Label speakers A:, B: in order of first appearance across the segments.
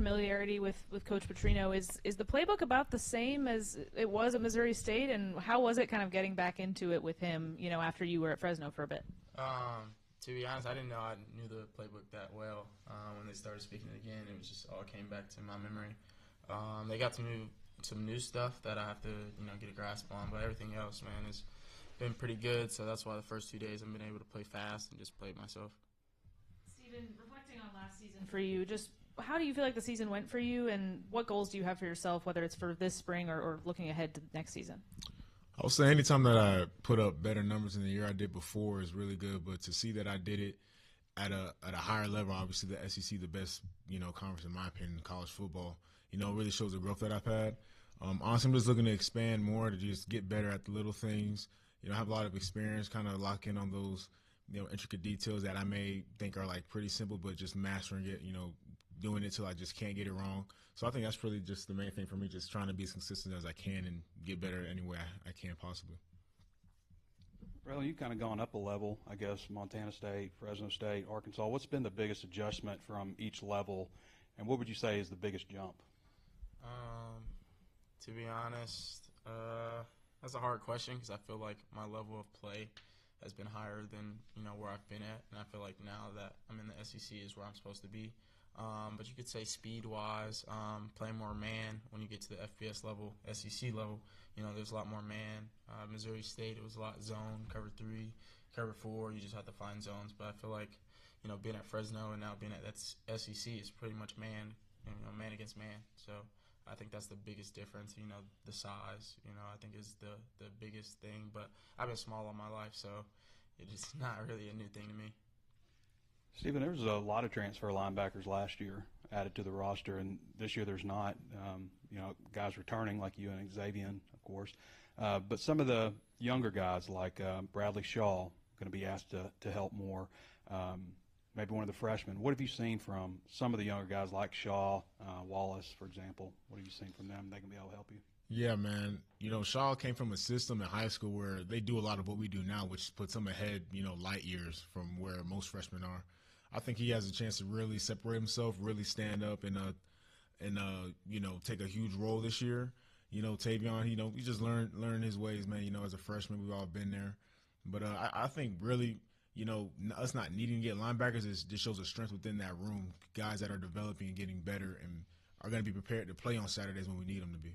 A: familiarity with Coach Petrino. Is the playbook about the same as it was at Missouri State, and how was it kind of getting back into it with him, after you were at Fresno for a bit?
B: To be honest, I didn't know I knew the playbook that well. When they started speaking it again, it was just all came back to my memory. They got some new stuff that I have to get a grasp on, but everything else, man, has been pretty good. So that's why the first 2 days I've been able to play fast and just play myself.
A: Steven, reflecting on last season for you, just how do you feel like the season went for you, and what goals do you have for yourself, whether it's for this spring or looking ahead to next season?
C: I would say anytime that I put up better numbers than the year I did before is really good, but to see that I did it at a higher level, obviously the SEC, the best conference in my opinion in college football, it really shows the growth that I've had. Honestly, I'm just looking to expand more, to just get better at the little things. I have a lot of experience, kind of lock in on those intricate details that I may think are like pretty simple, but just mastering it, doing it till I just can't get it wrong. So I think that's really just the main thing for me, just trying to be as consistent as I can and get better any way I can possibly.
D: Raylen, you've kind of gone up a level, I guess, Montana State, Fresno State, Arkansas. What's been the biggest adjustment from each level, and what would you say is the biggest jump?
B: To be honest, that's a hard question because I feel like my level of play has been higher than where I've been at, and I feel like now that I'm in the SEC is where I'm supposed to be. But you could say speed-wise, playing more man when you get to the FBS level, SEC level, there's a lot more man. Missouri State, it was a lot zone, cover 3, cover 4. You just have to find zones. But I feel like, being at Fresno and now being at that SEC is pretty much man, man against man. So I think that's the biggest difference. The size, I think is the biggest thing. But I've been small all my life, so it's not really a new thing to me.
D: Steven, there was a lot of transfer linebackers last year added to the roster, and this year there's not. Guys returning like you and Xavier, of course. But some of the younger guys like Bradley Shaw going to be asked to help more. Maybe one of the freshmen. What have you seen from some of the younger guys like Shaw, Wallace, for example? What have you seen from them? They can be able to help you.
C: Yeah, man. Shaw came from a system in high school where they do a lot of what we do now, which puts them ahead, light years from where most freshmen are. I think he has a chance to really separate himself, really stand up and take a huge role this year. Tavion, he just learn his ways, man. As a freshman, we've all been there. But I think really, us not needing to get linebackers just shows a strength within that room. Guys that are developing and getting better and are going to be prepared to play on Saturdays when we need them to be.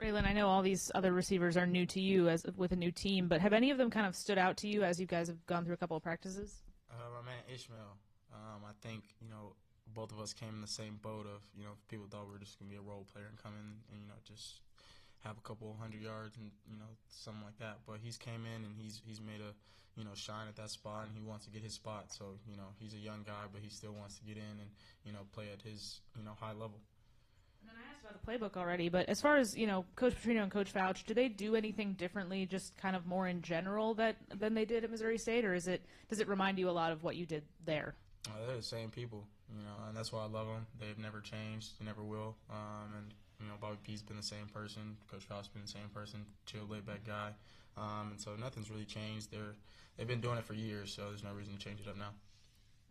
A: Raylen, I know all these other receivers are new to you with a new team, but have any of them kind of stood out to you as you guys have gone through a couple of practices?
B: My man Ishmael, I think, both of us came in the same boat of, people thought we were just going to be a role player and come in and, just have a couple 100 yards and, something like that. But he's came in and he's made a, shine at that spot, and he wants to get his spot. So, he's a young guy, but he still wants to get in and, play at his, high level.
A: And then I asked about the playbook already, but as far as, Coach Petrino and Coach Fouch, do they do anything differently, just kind of more in general than they did at Missouri State, or does it remind you a lot of what you did there?
B: They're the same people, and that's why I love them. They've never changed, they never will. And Bobby P's been the same person, Coach Fouch's been the same person, chill, laid-back guy. And so nothing's really changed. They've been doing it for years, so there's no reason to change it up now.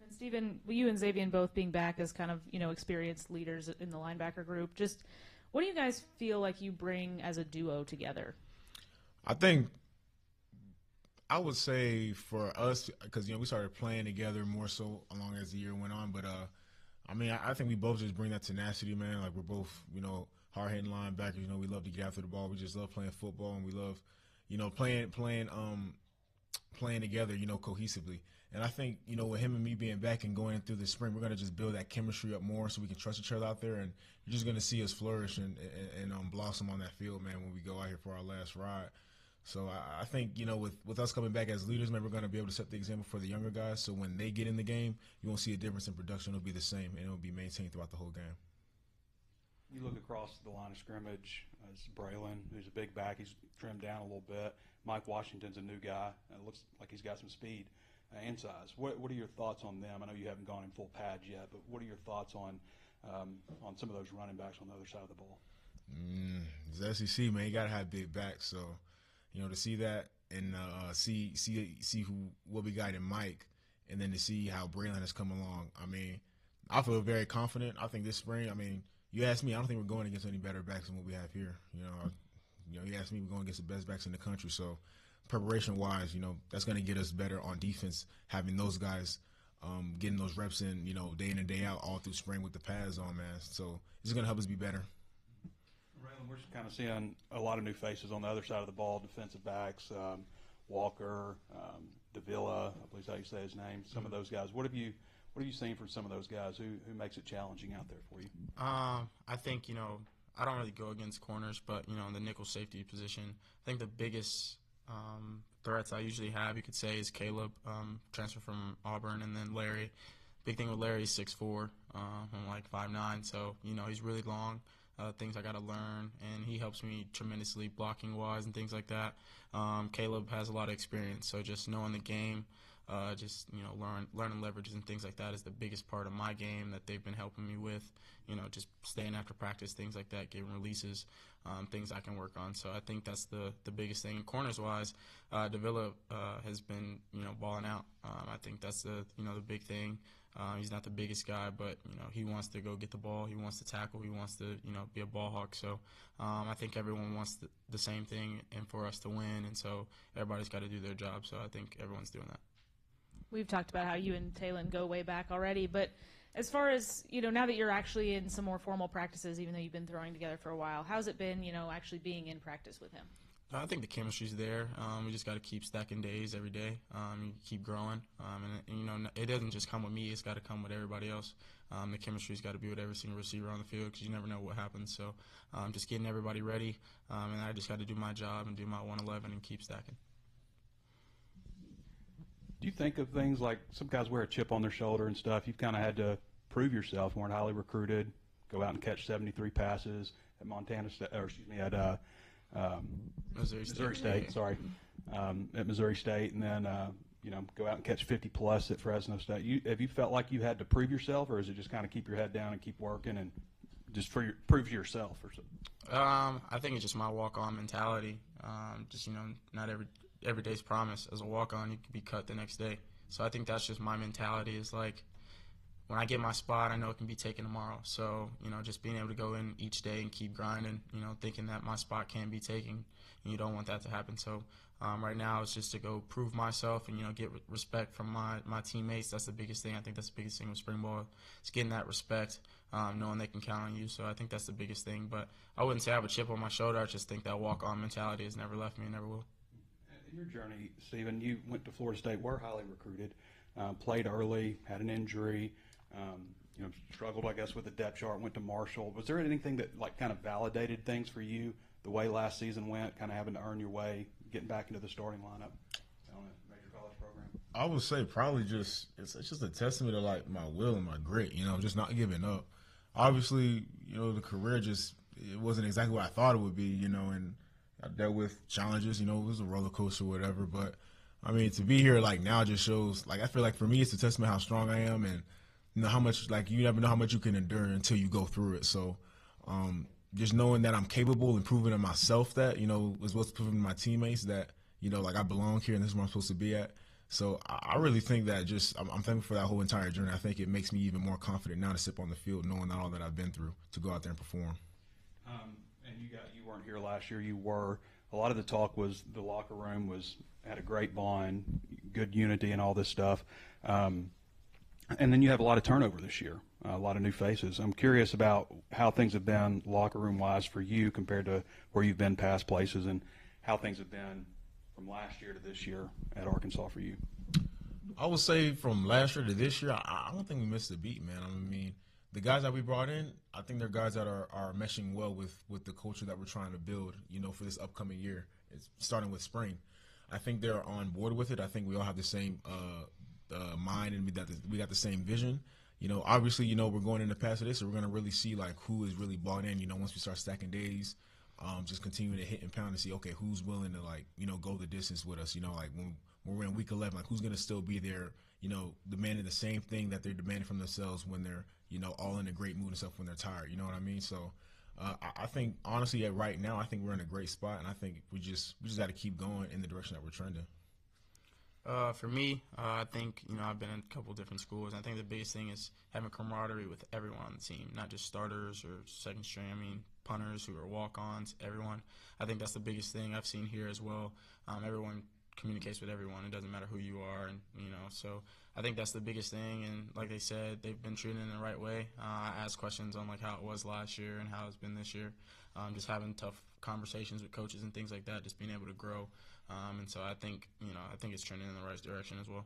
A: And Steven, you and Xavier both being back as kind of, experienced leaders in the linebacker group, just what do you guys feel like you bring as a duo together?
C: I think I would say for us, because, we started playing together more so along as the year went on, but, I think we both just bring that tenacity, man. Like, we're both, hard-hitting linebackers. We love to get after the ball. We just love playing football, and we love, playing together, cohesively. And I think, with him and me being back and going through the spring, we're going to just build that chemistry up more so we can trust each other out there. And you're just going to see us flourish and blossom on that field, man, when we go out here for our last ride. So I think, with us coming back as leaders, man, we're going to be able to set the example for the younger guys. So when they get in the game, you won't see a difference in production. It'll be the same, and it'll be maintained throughout the whole game.
D: You look across the line of scrimmage, it's Braylon, who's a big back. He's trimmed down a little bit. Mike Washington's a new guy. It looks like he's got some speed and size. What are your thoughts on them? I know you haven't gone in full pads yet, but what are your thoughts on some of those running backs on the other side of the ball?
C: It's SEC, man. You got to have big backs. So, to see that and see what we got in Mike, and then to see how Braylon has come along, I feel very confident. I think this spring, I mean, you ask me, I don't think we're going against any better backs than what we have here. You ask me, we're going against the best backs in the country. So preparation-wise, that's going to get us better on defense, having those guys getting those reps in, day in and day out all through spring with the pads on, man. So it's going to help us be better.
D: Raylen, we're kind of seeing a lot of new faces on the other side of the ball, defensive backs, Walker, Davila, I believe is how you say his name, some of those guys. What have you seen from some of those guys? Who makes it challenging out there for you?
B: I think, I don't really go against corners, but, in the nickel safety position, I think the biggest threats I usually have, you could say, is Caleb, transfer from Auburn, and then Larry. Big thing with Larry is 6'4", I'm like 5'9", so, he's really long. Things I got to learn, and he helps me tremendously blocking-wise and things like that. Caleb has a lot of experience, so just knowing the game, learning leverages and things like that is the biggest part of my game that they've been helping me with. Just staying after practice, things like that, giving releases, things I can work on. So I think that's the biggest thing. Corners-wise, Davila has been, balling out. I think that's the big thing. He's not the biggest guy, but, he wants to go get the ball. He wants to tackle. He wants to, be a ball hawk. So I think everyone wants the same thing and for us to win, and so everybody's got to do their job. So I think everyone's doing that.
A: We've talked about how you and Taylon go way back already, but as far as, now that you're actually in some more formal practices, even though you've been throwing together for a while, how's it been, actually being in practice with him?
B: I think the chemistry's there. We just got to keep stacking days every day. You keep growing, and it doesn't just come with me. It's got to come with everybody else. The chemistry's got to be with every single receiver on the field because you never know what happens. So just getting everybody ready, and I just got to do my job and do my 111 and keep stacking.
D: Do you think of things like some guys wear a chip on their shoulder and stuff? You've kind of had to prove yourself. You weren't highly recruited. Go out and catch 73 passes at Missouri State. Sorry, at Missouri State, and then go out and catch 50 plus at Fresno State. Have you felt like you had to prove yourself, or is it just kind of keep your head down and keep working and just prove to yourself or something?
B: I think it's just my walk-on mentality. Not every day's promise. As a walk-on, you could be cut the next day. So I think that's just my mentality. Is like when I get my spot, I know it can be taken tomorrow. So just being able to go in each day and keep grinding. Thinking that my spot can be taken, and you don't want that to happen. So right now it's just to go prove myself and get respect from my teammates. That's the biggest thing. I think that's the biggest thing with spring ball. It's getting that respect, knowing they can count on you. So I think that's the biggest thing. But I wouldn't say I have a chip on my shoulder. I just think that walk-on mentality has never left me and never will.
D: In your journey, Stephen, you went to Florida State, were highly recruited, played early, had an injury, struggled, I guess, with the depth chart, went to Marshall. Was there anything that kind of validated things for you the way last season went, kind of having to earn your way, getting back into the starting lineup on a major college program?
C: I would say probably it's just a testament to my will and my grit, just not giving up. Obviously, the career it wasn't exactly what I thought it would be, and I dealt with challenges, it was a roller coaster or whatever, but I mean, to be here now just shows, I feel like for me it's a testament how strong I am, and how much, you never know how much you can endure until you go through it. So just knowing that I'm capable and proving to myself that, is what's proving to my teammates that, I belong here and this is where I'm supposed to be at. So I really think that I'm thankful for that whole entire journey. I think it makes me even more confident now to step on the field knowing all that I've been through to go out there and perform.
D: And you weren't here last year. You were. A lot of the talk was the locker room had a great bond, good unity, and all this stuff. And then you have a lot of turnover this year, a lot of new faces. I'm curious about how things have been locker room wise for you compared to where you've been past places, and how things have been from last year to this year at Arkansas for you.
C: I would say from last year to this year, I don't think we missed a beat, man. I mean, the guys that we brought in, I think they're guys that are meshing well with the culture that we're trying to build, for this upcoming year. It's starting with spring. I think they're on board with it. I think we all have the same mind, and we got the same vision. Obviously, we're going into past this, so we're going to really see who is really bought in. Once we start stacking days, just continuing to hit and pound and see, okay, who's willing to go the distance with us. When we're in week 11, who's going to still be there, demanding the same thing that they're demanding from themselves when they're all in a great mood and stuff when they're tired. You know what I mean? So I think honestly, right now, I think we're in a great spot, and I think we just got to keep going in the direction that we're trending.
B: For me, I think, I've been in a couple different schools. I think the biggest thing is having camaraderie with everyone on the team, not just starters or second string. I mean, punters who are walk-ons, everyone. I think that's the biggest thing I've seen here as well. Everyone communicates with everyone. It doesn't matter who you are, and so I think that's the biggest thing. And like they said, they've been treated in the right way. I asked questions on like how it was last year and how it's been this year. Just having tough conversations with coaches and things like that, just being able to grow. And so I think it's trending in the right direction as well.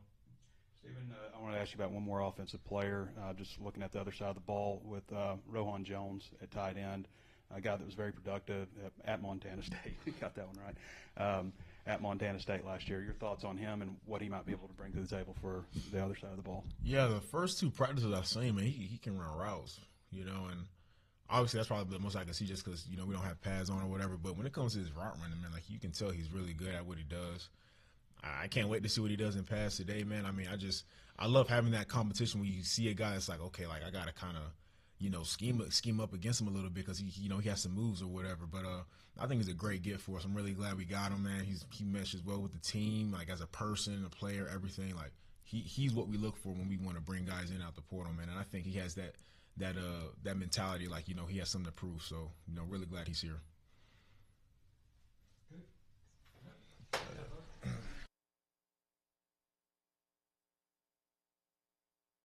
D: Stephen, I want to ask you about one more offensive player. Just looking at the other side of the ball with Rohan Jones at tight end, a guy that was very productive at Montana State. Got that one right. At Montana State last year. Your thoughts on him and what he might be able to bring to the table for the other side of the ball?
C: Yeah, the first two practices I've seen, man, he can run routes, and obviously that's probably the most I can see just because, we don't have pads on or whatever. But when it comes to his route running, man, like you can tell he's really good at what he does. I can't wait to see what he does in pass today, man. I mean, I love having that competition when you see a guy that's like, okay, like I got to kind of, scheme up against him a little bit because he has some moves or whatever. But I think he's a great gift for us. I'm really glad we got him, man. He meshes well with the team, like as a person, a player, everything. Like he's what we look for when we want to bring guys in out the portal, man. And I think he has that mentality, like he has something to prove. So really glad he's here.